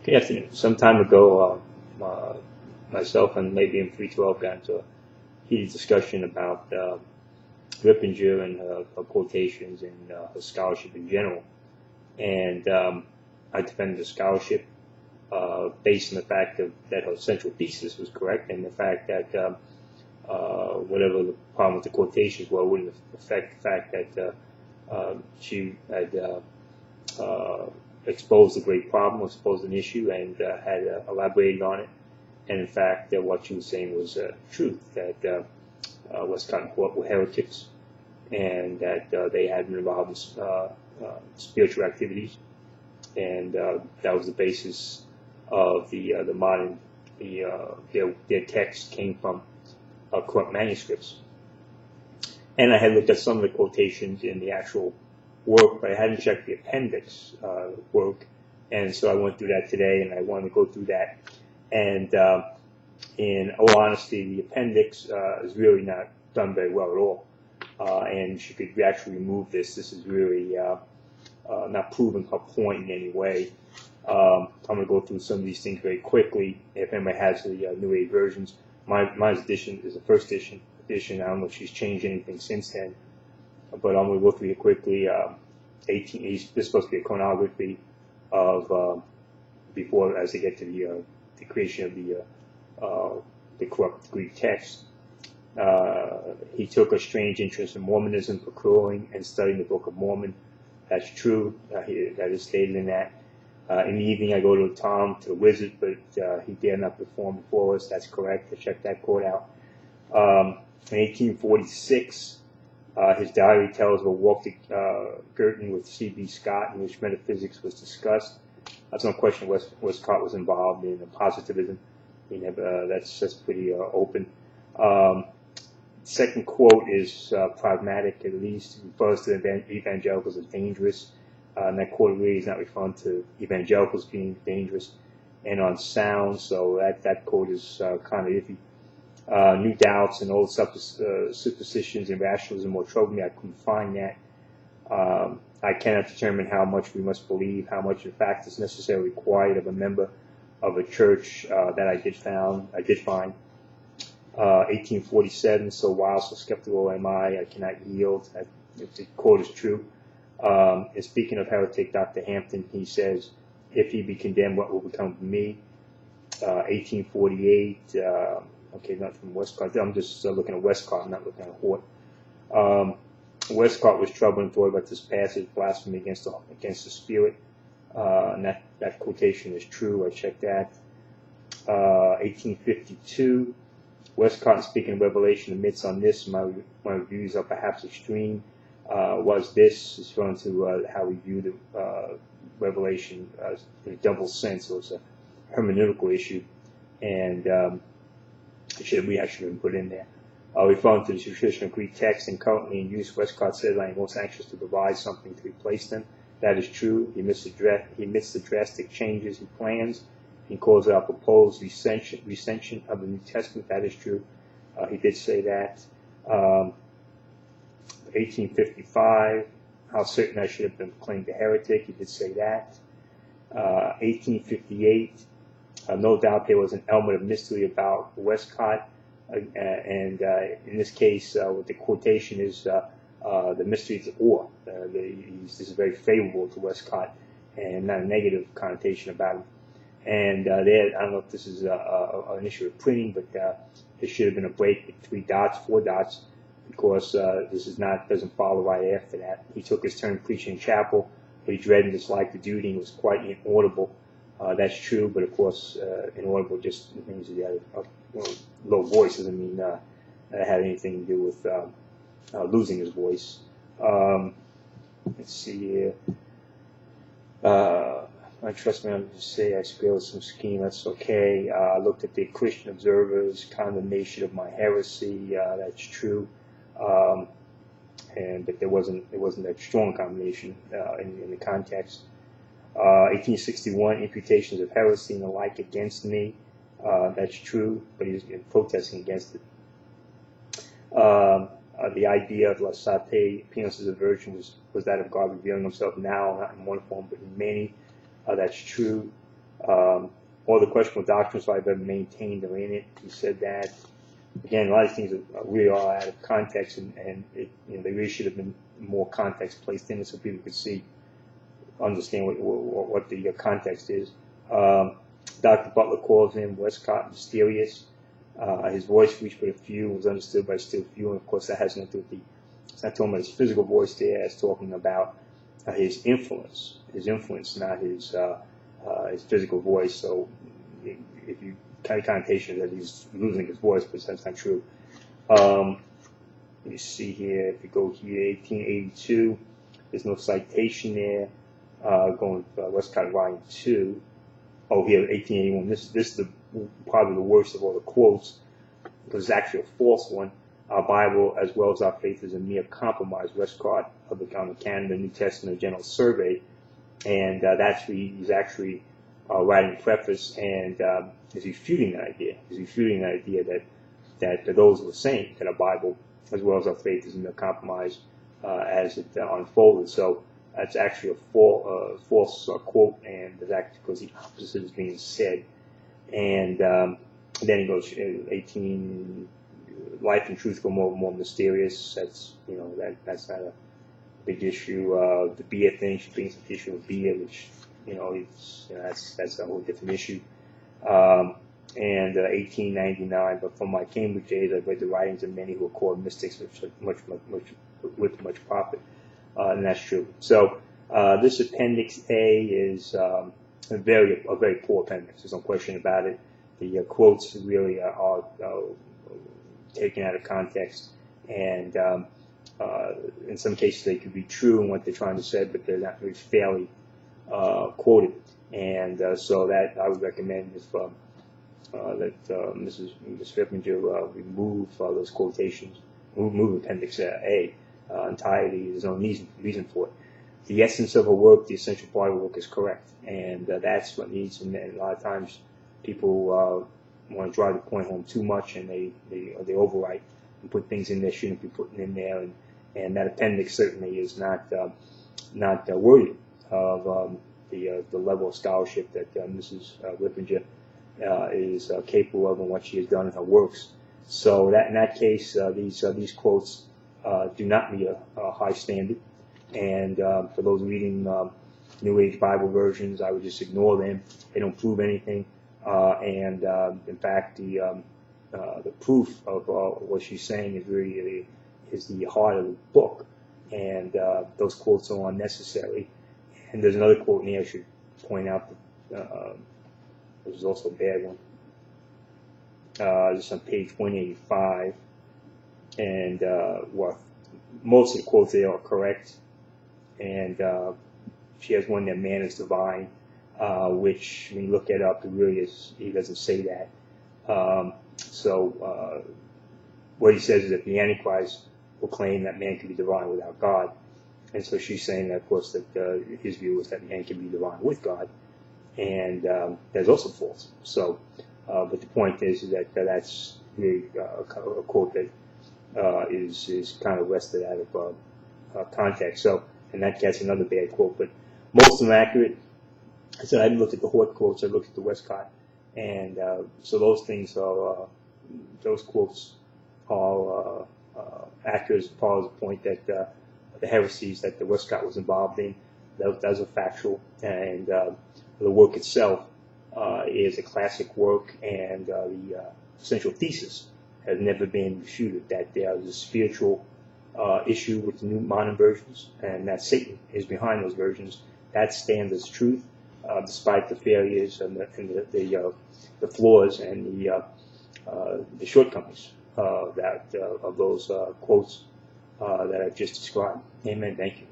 Good afternoon. Some time ago, myself and maybe in 312 got into a heated discussion about Riplinger and her quotations and her scholarship in general. And I defended the scholarship based on the fact that her central thesis was correct, and the fact that whatever the problem with the quotations were wouldn't affect the fact that she had exposed a great problem, exposed an issue, and had elaborated on it. And in fact, what she was saying was true, that Westcott and Hort were heretics, and that they had been involved in spiritual activities, and that was the basis of the modern, their text came from corrupt manuscripts. And I had looked at some of the quotations in the actual work, but I hadn't checked the appendix work, and so I went through that today, and I wanted to go through that. And in all honesty, the appendix is really not done very well at all, and she could actually remove this. This is really not proving her point in any way. I'm going to go through some of these things very quickly. If anybody has the New Age versions, my edition is the first edition. I don't know if she's changed anything since then, but I'm going to go through it quickly. This is supposed to be a chronography of before, as they get to the creation of the corrupt Greek text. He took a strange interest in Mormonism, procuring and studying the Book of Mormon. That's true. That is stated in that. In the evening, I go to Tom, to the wizard, but he dare not perform before us. That's correct. I checked that quote out. In 1846, his diary tells of a walk to Girton with C.B. Scott, in which metaphysics was discussed. That's no question Westcott was involved in positivism. That's pretty open. Second quote is pragmatic, at least. It refers to evangelicals as dangerous. And that quote really is not referring to evangelicals being dangerous and unsound, so that quote is kind of iffy. New doubts and old superstitions and rationalism will trouble me. I couldn't find that. I cannot determine how much we must believe, how much in fact is necessarily required of a member of a church. That I did find. 1847, so wild, so skeptical am I cannot yield. If the quote is true. And speaking of heretic, Dr. Hampton, he says, if he be condemned, what will become of me? 1848, okay, not from Westcott. I'm just looking at Westcott, I'm not looking at Hort. Westcott was troubled and thought about this passage, blasphemy against the Spirit. And that quotation is true. I checked that. 1852, Westcott, speaking of Revelation, admits on this, my views are perhaps extreme. Was this referring to how we view the Revelation in a double sense? So it's a hermeneutical issue, and we actually been put in there. Referring to the traditional Greek text and currently in use, Westcott says, I am most anxious to provide something to replace them. That is true. He admits the drastic changes he plans. He calls out proposed recension of the New Testament. That is true. He did say that. 1855, how certain I should have been proclaimed a heretic. He did say that. 1858, no doubt there was an element of mystery about Westcott. And in this case, what the quotation is, the mysteries of war. This is very favorable to Westcott and not a negative connotation about him. And I don't know if this is an issue of printing, but there should have been a break with 3 dots, 4 dots, because this doesn't follow right after that. He took his turn preaching in chapel, but he dreaded and disliked the duty and was quite inaudible. That's true, but of course, inaudible just means he had a low voice. Doesn't mean that had anything to do with losing his voice. Let's see here. I trust me, I'm going to say I scaled some scheme. That's okay. I looked at the Christian Observer's condemnation of my heresy. That's true. But it wasn't that strong condemnation in the context. 1861, imputations of heresy and the like against me. That's true, but he was protesting against it. The idea of La Sate, Penis' aversion was that of God revealing himself now, not in one form, but in many. That's true. All the questionable doctrines I've ever maintained are in it. He said that. Again, a lot of things really are out of context, and they really should have been more context placed in it so people could understand what the context is. Dr. Butler calls him Westcott mysterious. His voice reached but a few, was understood by still few, and of course that has nothing to do with it's not talking about his physical voice there, it's talking about his influence, not his physical voice. So if you kind of connotation that he's losing his voice, but that's not true. Let me see here, if you go here, 1882, there's no citation there. Going Westcott Volume 2. Oh, here, 1881. This is probably the worst of all the quotes, because it's actually a false one. Our Bible, as well as our faith, is a mere compromise. Westcott on the Canon, the New Testament, General Survey, and he's actually writing a preface and is refuting that idea. He's refuting the idea that those who are saying that our Bible, as well as our faith, is a mere compromise as it unfolded. So that's actually a false quote, and that's actually because the opposite is being said. And then he goes 18. Life and truth go more mysterious. That's that's not a big issue. The beer thing, she thinks it's an issue of beer, which that's a whole different issue. And 1899. But from my Cambridge days, I've read the writings of many who are called mystics with much profit, and that's true. So this Appendix A is a very poor appendix. There's no question about it. The quotes really are taken out of context, and in some cases they could be true in what they're trying to say, but they're not really fairly quoted. And so that I would recommend that Mrs. Riplinger remove those quotations, remove Appendix A entirely. There's no reason for it. The essence of a work, the essential part of a work, is correct, and that's what needs. And a lot of times people want to drive the point home too much, and they overwrite and put things in there shouldn't be put in there, and that appendix certainly is not worthy of the level of scholarship that Mrs. Riplinger is capable of and what she has done in her works. So that in that case, these quotes do not meet a high standard, and for those reading New Age Bible versions, I would just ignore them. They don't prove anything. And in fact, the proof of what she's saying is really the heart of the book, and those quotes are unnecessary. And there's another quote in here I should point out, which is also a bad one. Just on page 185, and most of the quotes there are correct, and she has one that man is divine. Which, when you look it up, it really is. He doesn't say that. So what he says is that the Antichrist will claim that man can be divine without God, and so she's saying that, of course, that his view is that man can be divine with God, and that's also false. So, but the point is that that's really a quote that is kind of wrested out of context. So, and that's another bad quote, but most of them are accurate. So I looked at the Hort quotes, I looked at the Westcott, and so those things are, those quotes are accurate as far as the point that the heresies that the Westcott was involved in, those are factual, and the work itself is a classic work, and the essential thesis has never been refuted, that there is a spiritual issue with the new modern versions, and that Satan is behind those versions. That stands as truth. Despite the failures and the flaws and the shortcomings of those quotes that I've just described. Amen. Thank you.